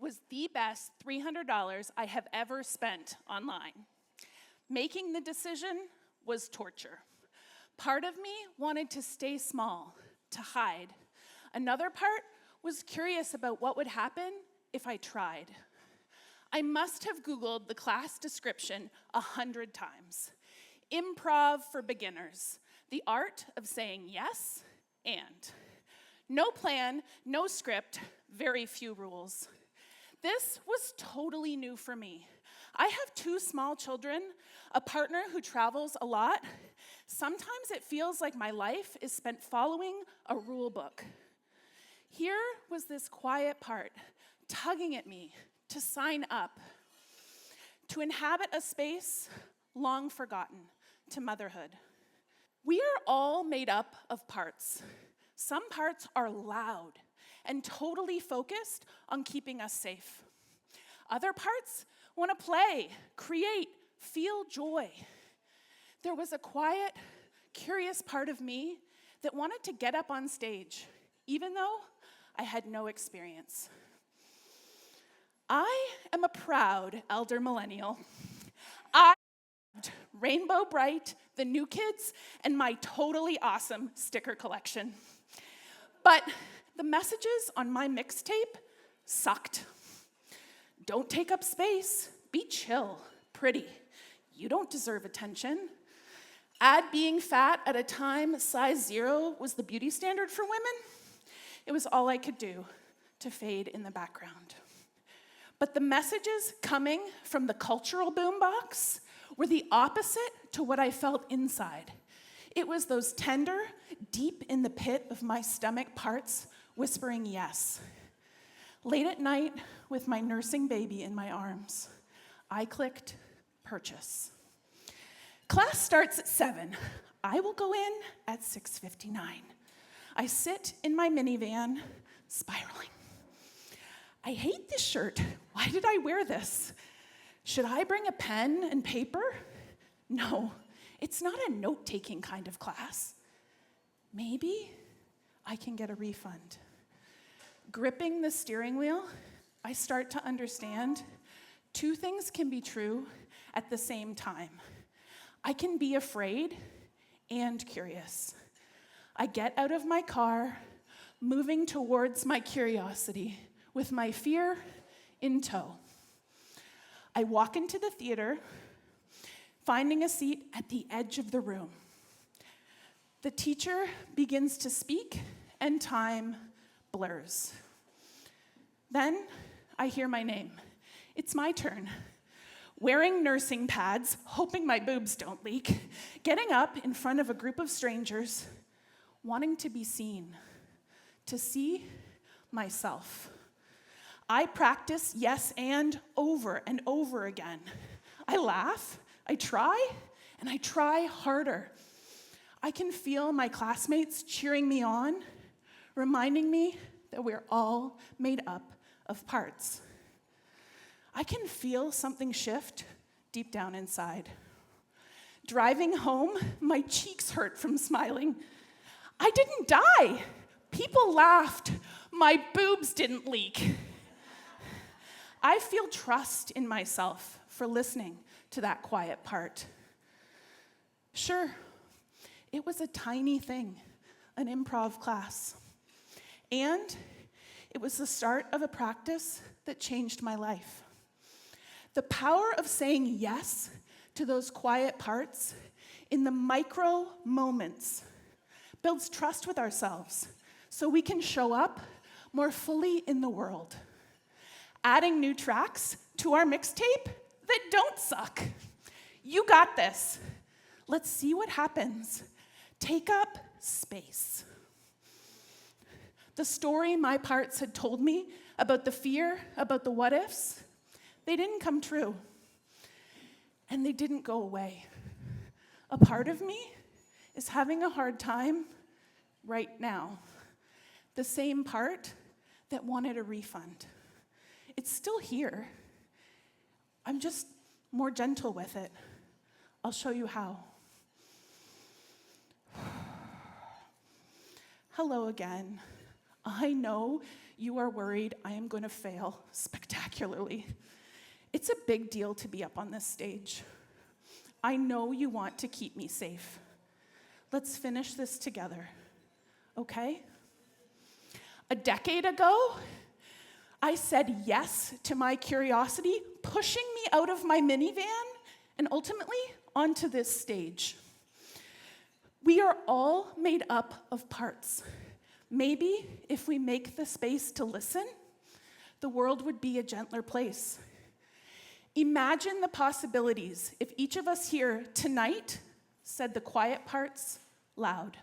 was the best $300 I have ever spent online. Making the decision was torture. Part of me wanted to stay small, to hide. Another part was curious about what would happen if I tried. I must have Googled the class description 100 times. Improv for beginners, the art of saying yes and. No plan, no script, very few rules. This was totally new for me. I have 2 small children, a partner who travels a lot. Sometimes it feels like my life is spent following a rule book. Here was this quiet part, tugging at me to sign up, to inhabit a space long forgotten, to motherhood. We are all made up of parts. Some parts are loud and totally focused on keeping us safe. Other parts want to play, create, feel joy. There was a quiet, curious part of me that wanted to get up on stage, even though I had no experience. I am a proud elder millennial. I loved Rainbow Bright, the New Kids, and my totally awesome sticker collection. But the messages on my mixtape sucked. Don't take up space. Be chill, pretty. You don't deserve attention. Add being fat at a time size 0 was the beauty standard for women. It was all I could do to fade in the background. But the messages coming from the cultural boombox were the opposite to what I felt inside. It was those tender, deep in the pit of my stomach parts whispering yes. Late at night, with my nursing baby in my arms, I clicked purchase. Class starts at 7. I will go in at 6:59. I sit in my minivan, spiraling. I hate this shirt. Why did I wear this? Should I bring a pen and paper? No, it's not a note-taking kind of class. Maybe I can get a refund. Gripping the steering wheel, I start to understand 2 things can be true at the same time. I can be afraid and curious. I get out of my car, moving towards my curiosity, with my fear in tow. I walk into the theater, finding a seat at the edge of the room. The teacher begins to speak, and time blurs. Then I hear my name. It's my turn. Wearing nursing pads, hoping my boobs don't leak, getting up in front of a group of strangers, wanting to be seen, to see myself. I practice yes and over again. I laugh, I try, and I try harder. I can feel my classmates cheering me on, reminding me that we're all made up of parts. I can feel something shift deep down inside. Driving home, my cheeks hurt from smiling. I didn't die. People laughed. My boobs didn't leak. I feel trust in myself for listening to that quiet part. Sure, it was a tiny thing, an improv class. And it was the start of a practice that changed my life. The power of saying yes to those quiet parts in the micro moments builds trust with ourselves so we can show up more fully in the world. Adding new tracks to our mixtape that don't suck. You got this. Let's see what happens. Take up space. The story my parts had told me about the fear, about the what ifs, they didn't come true. And they didn't go away. A part of me is having a hard time right now. The same part that wanted a refund. It's still here. I'm just more gentle with it. I'll show you how. Hello again. I know you are worried I am going to fail spectacularly. It's a big deal to be up on this stage. I know you want to keep me safe. Let's finish this together, okay? A decade ago, I said yes to my curiosity, pushing me out of my minivan and ultimately onto this stage. We are all made up of parts. Maybe if we make the space to listen, the world would be a gentler place. Imagine the possibilities if each of us here tonight said the quiet parts loud.